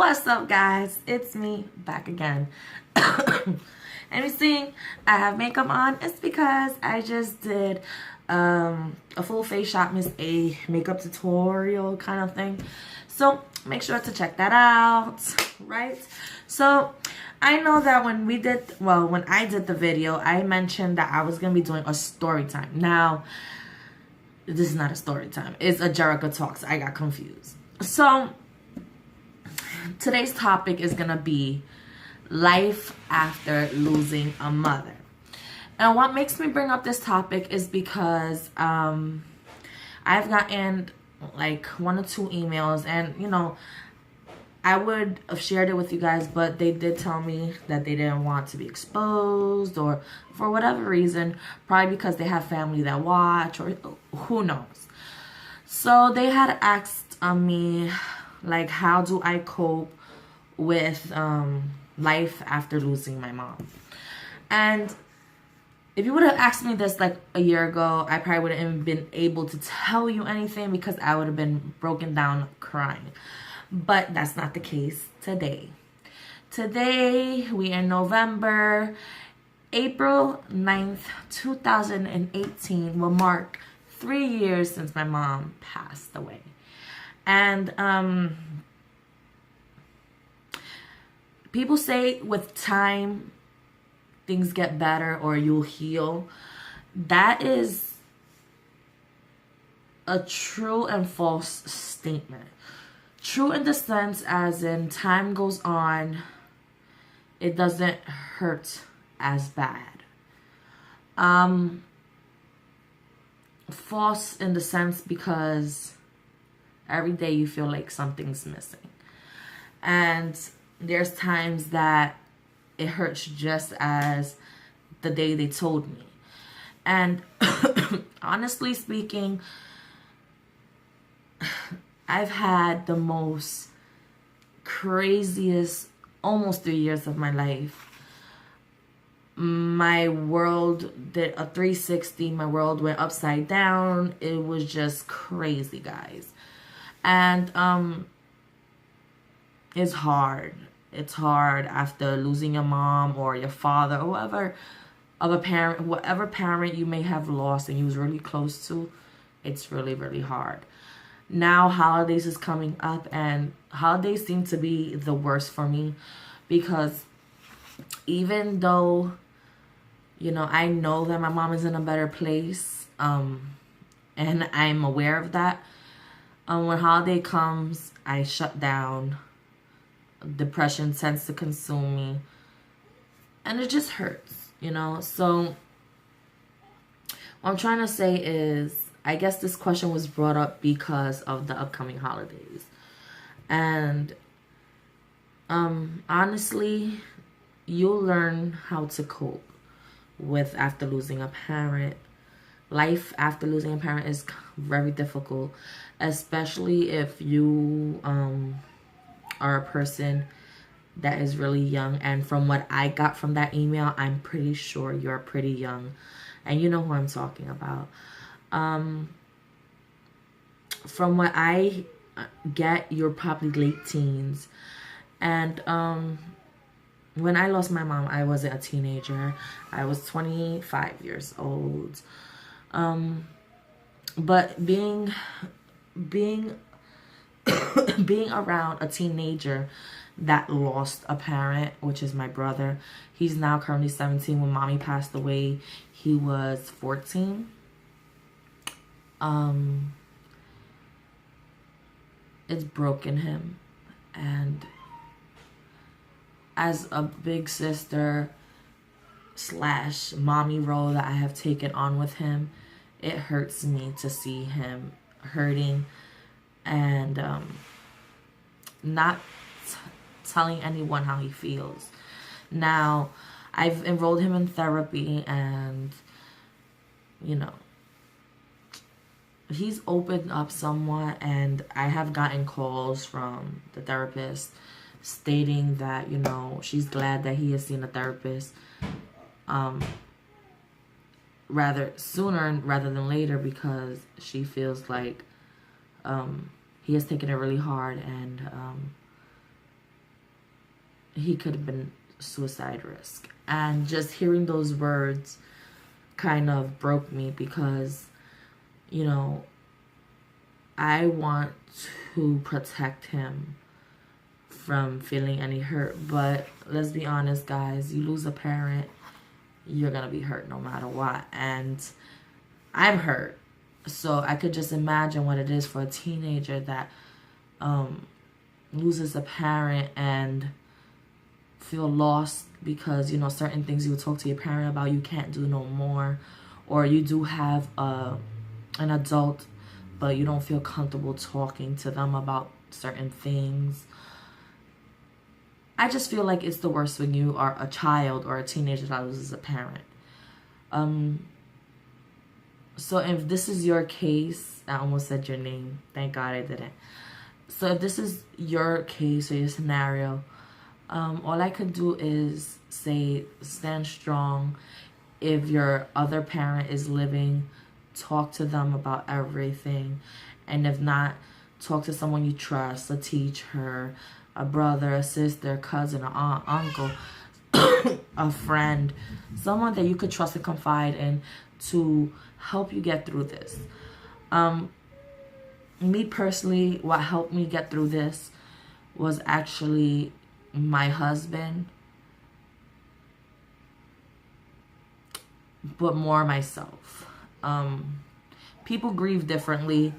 What's up, guys? It's me back again. And you see, I have makeup on. It's because I just did a full face shot, Miss A makeup tutorial kind of thing. So make sure to check that out, right? So I know that when I did the video, I mentioned that I was gonna be doing a story time. Now, this is not a story time. It's a Jericka Talks. I got confused. So today's topic is gonna be life after losing a mother. And what makes me bring up this topic is because I've gotten like 1 or 2 emails, and you know, I would have shared it with you guys, but they did tell me that they didn't want to be exposed, or for whatever reason, probably because they have family that watch, or who knows. So they had asked me, like, how do I cope with life after losing my mom? And if you would have asked me this like a year ago, I probably wouldn't even been able to tell you anything because I would have been broken down crying. But that's not the case today. Today, we in November. April 9th, 2018 will mark 3 years since my mom passed away. And people say with time things get better or you'll heal. That is a true and false statement. True in the sense as in time goes on, it doesn't hurt as bad. False in the sense because every day you feel like something's missing. And there's times that it hurts just as the day they told me. And honestly speaking, I've had the most craziest almost 3 years of my life. My world did a 360. My world went upside down. It was just crazy, guys. And it's hard. It's hard after losing your mom or your father or whatever parent you may have lost and you was really close to. It's really, really hard. Now holidays is coming up, and holidays seem to be the worst for me because even though, you know, I know that my mom is in a better place, and I'm aware of that, when holiday comes, I shut down. Depression tends to consume me, and it just hurts, you know. So what I'm trying to say is, I guess this question was brought up because of the upcoming holidays. And honestly, you'll learn how to cope with after losing a parent. Life after losing a parent is very difficult, especially if you are a person that is really young. And from what I got from that email, I'm pretty sure you're pretty young, and you know who I'm talking about. From what I get, you're probably late teens. And when I lost my mom, I wasn't a teenager. I was 25 years old. But being around a teenager that lost a parent, which is my brother. He's now currently 17. When mommy passed away, he was 14. It's broken him. And as a big sister / mommy role that I have taken on with him, it hurts me to see him hurting and not telling anyone how he feels. Now, I've enrolled him in therapy, and you know, he's opened up somewhat, and I have gotten calls from the therapist stating that, you know, she's glad that he has seen a therapist rather sooner rather than later, because she feels like he has taken it really hard, and he could have been suicide risk. And just hearing those words kind of broke me because, you know, I want to protect him from feeling any hurt. But let's be honest, guys, you lose a parent, you're gonna be hurt no matter what. And I'm hurt, so I could just imagine what it is for a teenager that loses a parent and feel lost because, you know, certain things you would talk to your parent about you can't do no more, or you do have an adult but you don't feel comfortable talking to them about certain things. I just feel like it's the worst when you are a child or a teenager that loses a parent. So if this is your case, I almost said your name. Thank God I didn't. So if this is your case or your scenario, all I could do is say stand strong. If your other parent is living, talk to them about everything. And if not, talk to someone you trust, a teacher, a brother, a sister, a cousin, an aunt, uncle, a friend, someone that you could trust and confide in to help you get through this. Me personally, what helped me get through this was actually my husband, but more myself. People grieve differently.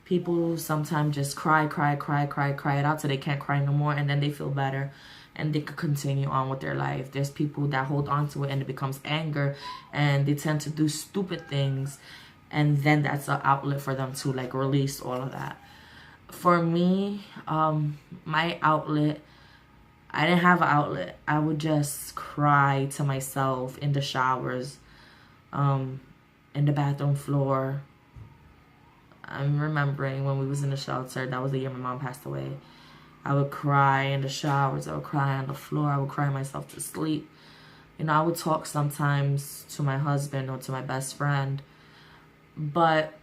People sometimes just cry it out till they can't cry no more, and then they feel better and they could continue on with their life. There's people that hold on to it and it becomes anger, and they tend to do stupid things, and then that's an outlet for them to like release all of that. For me, my outlet, I didn't have an outlet. I would just cry to myself in the showers, in the bathroom floor. I'm remembering when we was in the shelter, that was the year my mom passed away. I would cry in the showers, I would cry on the floor, I would cry myself to sleep. You know, I would talk sometimes to my husband or to my best friend. But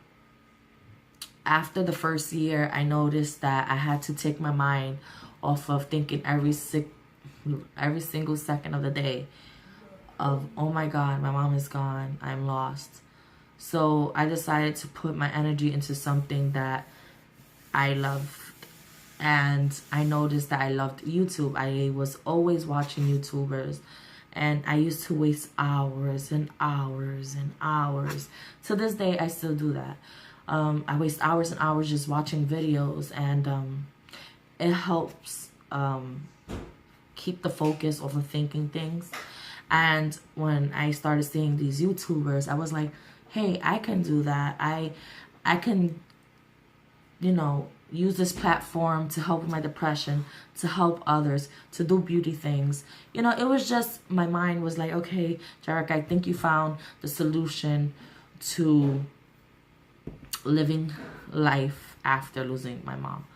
after the first year, I noticed that I had to take my mind off of thinking every single second of the day of, oh my God, my mom is gone, I'm lost. So I decided to put my energy into something that I loved. And I noticed that I loved YouTube. I was always watching YouTubers. And I used to waste hours and hours and hours. To this day, I still do that. I waste hours and hours just watching videos. And it helps keep the focus off of thinking things. And when I started seeing these YouTubers, I was like, hey, I can do that. I can, you know, use this platform to help with my depression, to help others, to do beauty things. You know, it was just, my mind was like, okay, Jericka, I think you found the solution to living life after losing my mom.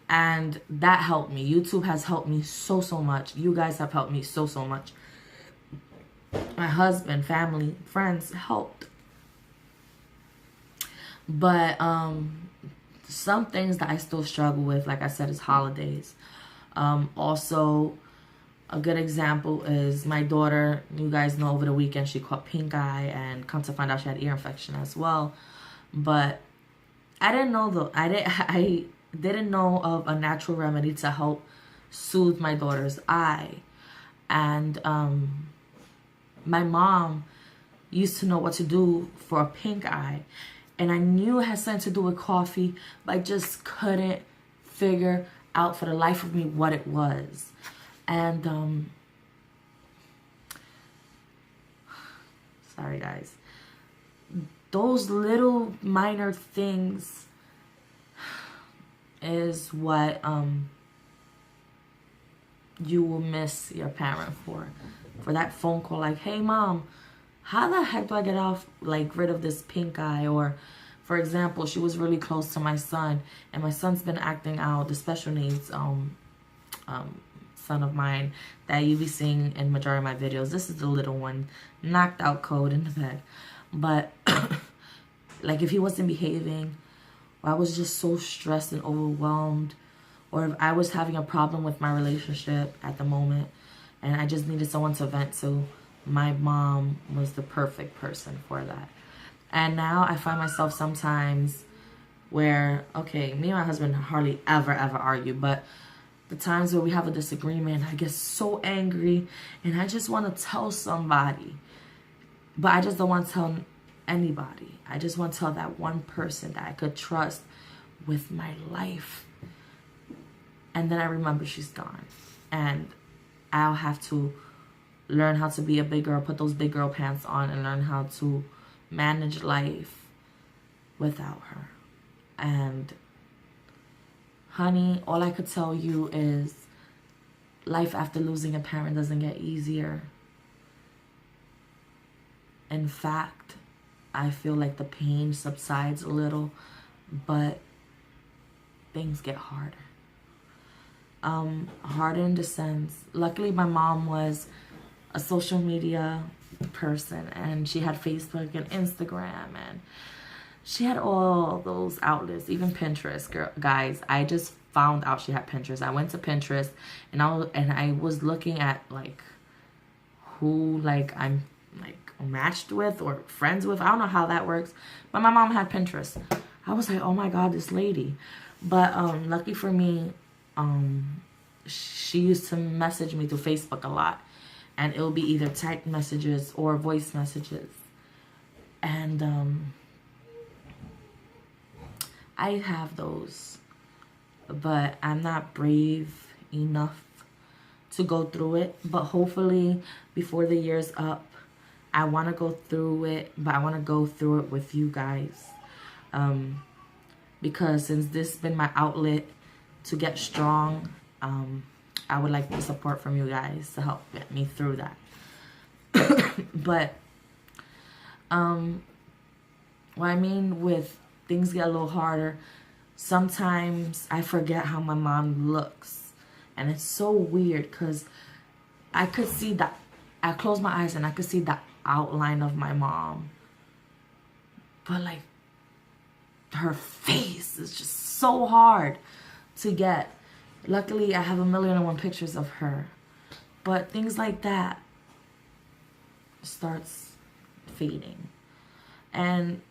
And that helped me. YouTube has helped me so much. You guys have helped me so much. My husband, family, friends helped. But some things that I still struggle with, like I said, is holidays. Also, a good example is my daughter. You guys know over the weekend she caught pink eye, and come to find out she had ear infection as well. But I didn't know though. I didn't know of a natural remedy to help soothe my daughter's eye. And my mom used to know what to do for a pink eye. And I knew it had something to do with coffee, but I just couldn't figure out for the life of me what it was. And, sorry guys. Those little minor things is what you will miss your parent for. For that phone call like, hey mom, how the heck do I get off, like, rid of this pink eye? Or, for example, she was really close to my son, and my son's been acting out, the special needs son of mine that you be seeing in majority of my videos. This is the little one, knocked out cold in the bed. But, like, if he wasn't behaving, or I was just so stressed and overwhelmed, or if I was having a problem with my relationship at the moment and I just needed someone to vent to, my mom was the perfect person for that. And now I find myself sometimes where, okay, me and my husband hardly ever argue, but the times where we have a disagreement, I get so angry and I just want to tell somebody, but I just don't want to tell anybody. I just want to tell that one person that I could trust with my life. And then I remember she's gone, and I'll have to learn how to be a big girl, put those big girl pants on, and learn how to manage life without her. And honey, all I could tell you is life after losing a parent doesn't get easier. In fact, I feel like the pain subsides a little, but things get harder. Harder in the sense, luckily my mom was a social media person, and she had Facebook and Instagram, and she had all those outlets, even Pinterest. Guys, I just found out she had Pinterest. I went to Pinterest, and I was looking at like who like I'm like matched with or friends with. I don't know how that works, but my mom had Pinterest. I was like, oh my God, this lady. But lucky for me, she used to message me through Facebook a lot, and it will be either typed messages or voice messages. And I have those, but I'm not brave enough to go through it. But hopefully before the year's up, I want to go through it, but I want to go through it with you guys. Because since this has been my outlet to get strong, I would like the support from you guys to help get me through that. But what I mean with things get a little harder, sometimes I forget how my mom looks. And it's so weird because I could see that. I close my eyes and I could see the outline of my mom. But like, her face is just so hard to get. Luckily, I have 1,000,001 pictures of her. But things like that starts fading. And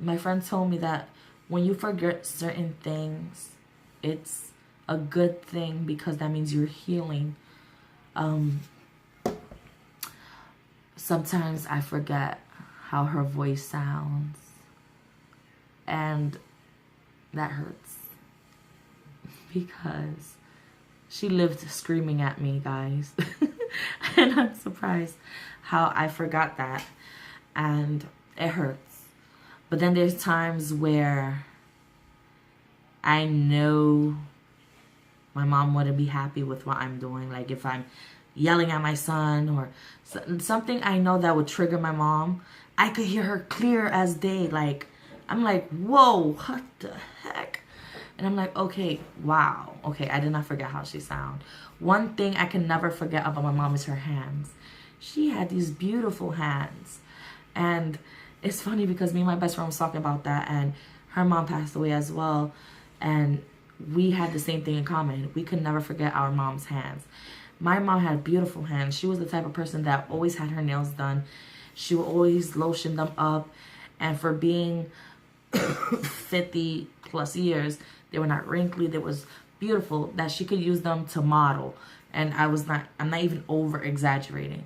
my friend told me that when you forget certain things, it's a good thing because that means you're healing. Sometimes I forget how her voice sounds, and that hurts because she lived screaming at me, guys. And I'm surprised how I forgot that, and it hurts. But then there's times where I know my mom wouldn't be happy with what I'm doing. Like if I'm yelling at my son or something I know that would trigger my mom, I could hear her clear as day. Like, I'm like, whoa, what the heck? And I'm like, okay, wow. Okay, I did not forget how she sounds. One thing I can never forget about my mom is her hands. She had these beautiful hands. And it's funny because me and my best friend was talking about that, and her mom passed away as well. And we had the same thing in common. We could never forget our mom's hands. My mom had beautiful hands. She was the type of person that always had her nails done. She would always lotion them up. And for being 50 plus years, they were not wrinkly. They was beautiful that she could use them to model. And I'm not even over exaggerating.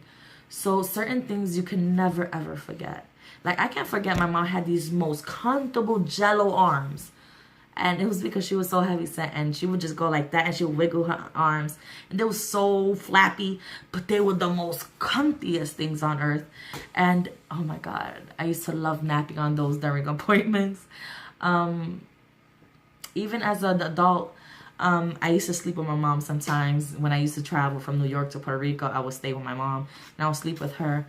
So certain things you can never ever forget. Like I can't forget my mom had these most comfortable Jello arms. And it was because she was so heavy set, and she would just go like that, and she would wiggle her arms, and they were so flappy, but they were the most comfiest things on earth. And oh my God, I used to love napping on those during appointments. Even as an adult, I used to sleep with my mom sometimes. When I used to travel from New York to Puerto Rico, I would stay with my mom, and I would sleep with her.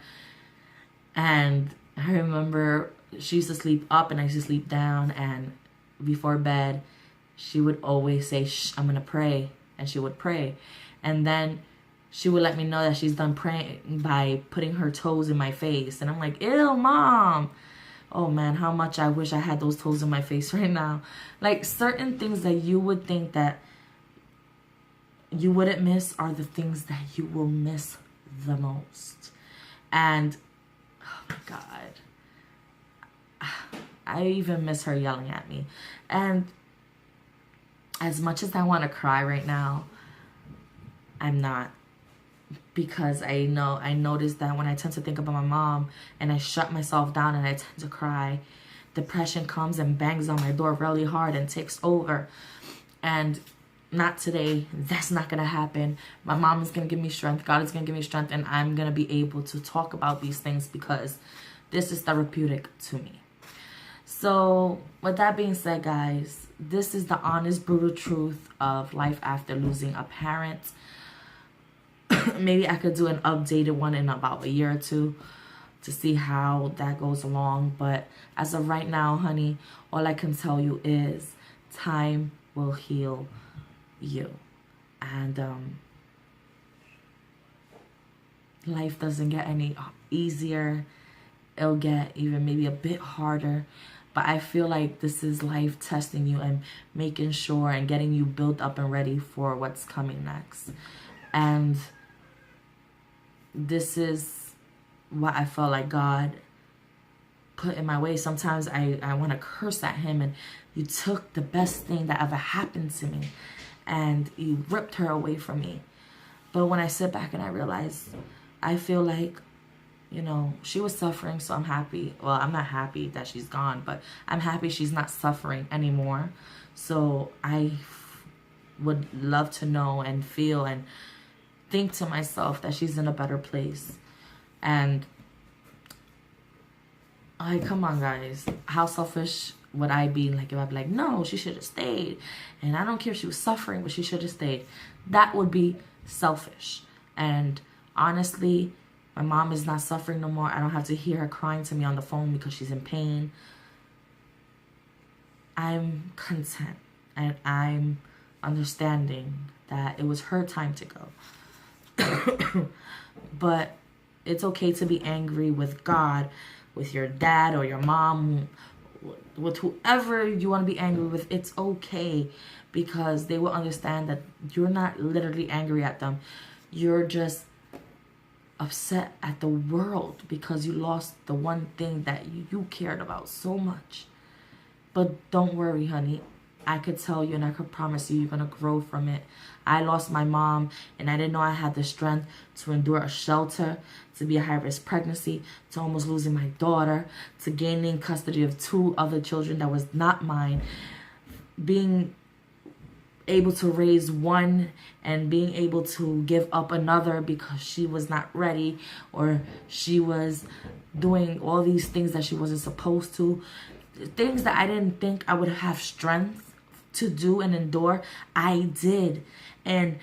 And I remember she used to sleep up, and I used to sleep down, and before bed, she would always say, shh, I'm gonna pray. And she would pray. And then she would let me know that she's done praying by putting her toes in my face. And I'm like, ew, mom. Oh man, how much I wish I had those toes in my face right now. Like, certain things that you would think that you wouldn't miss are the things that you will miss the most. And oh my God, I even miss her yelling at me. And as much as I want to cry right now, I'm not. Because I noticed that when I tend to think about my mom and I shut myself down and I tend to cry, depression comes and bangs on my door really hard and takes over. And not today. That's not going to happen. My mom is going to give me strength. God is going to give me strength. And I'm going to be able to talk about these things because this is therapeutic to me. So with that being said, guys, this is the honest, brutal truth of life after losing a parent. Maybe I could do an updated one in about a year or two to see how that goes along. But as of right now, honey, all I can tell you is time will heal you. And life doesn't get any easier. It'll get even maybe a bit harder. But I feel like this is life testing you and making sure and getting you built up and ready for what's coming next. And this is what I felt like God put in my way. Sometimes I want to curse at him, and you took the best thing that ever happened to me and you ripped her away from me. But when I sit back and I realize, I feel like, you know, she was suffering, so I'm happy. Well, I'm not happy that she's gone, but I'm happy she's not suffering anymore. So I would love to know and feel and think to myself that she's in a better place. And come on, guys, how selfish would I be? Like, if I'd be like, no, she should have stayed, and I don't care if she was suffering, but she should have stayed. That would be selfish. And honestly, my mom is not suffering no more. I don't have to hear her crying to me on the phone because she's in pain. I'm content, and I'm understanding that it was her time to go. But it's okay to be angry with God, with your dad or your mom, with whoever you want to be angry with. It's okay, because they will understand that you're not literally angry at them. You're just upset at the world because you lost the one thing that you cared about so much. But don't worry, honey. I could tell you and I could promise you, you're going to grow from it. I lost my mom, and I didn't know I had the strength to endure a shelter, to be a high-risk pregnancy, to almost losing my daughter, to gaining custody of 2 other children that was not mine, being able to raise one and being able to give up another because she was not ready, or she was doing all these things that she wasn't supposed to. Things that I didn't think I would have strength to do and endure, I did. And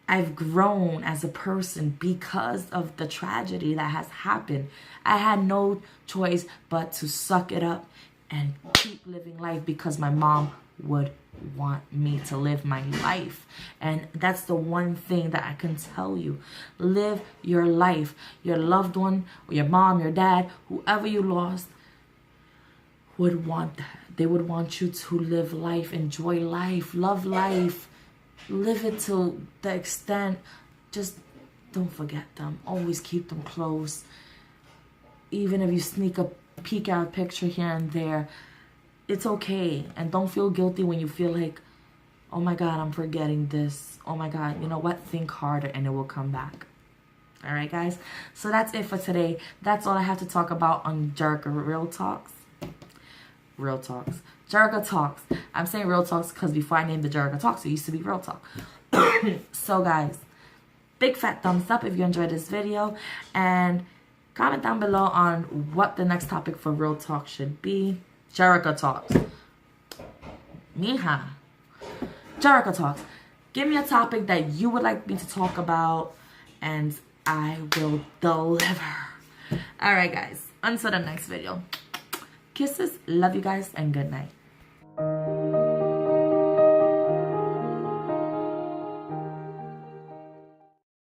I've grown as a person because of the tragedy that has happened. I had no choice but to suck it up and keep living life because my mom would want me to live my life. And that's the one thing that I can tell you. Live your life. Your loved one, or your mom, your dad, whoever you lost, would want that. They would want you to live life, enjoy life, love life, live it to the extent. Just don't forget them. Always keep them close. Even if you sneak a peek out picture here and there, it's okay. And don't feel guilty when you feel like, oh my God, I'm forgetting this. Oh my God, you know what? Think harder and it will come back. All right, guys. So that's it for today. That's all I have to talk about on Jericka Real Talks. Real Talks. Jericka Talks. I'm saying Real Talks because before I named the Jericka Talks, it used to be Real Talk. So guys, big fat thumbs up if you enjoyed this video, and comment down below on what the next topic for Real Talk should be. Jericka Talks. Mija. Jericka Talks. Give me a topic that you would like me to talk about, and I will deliver. Alright guys, until the next video. Kisses, love you guys, and good night.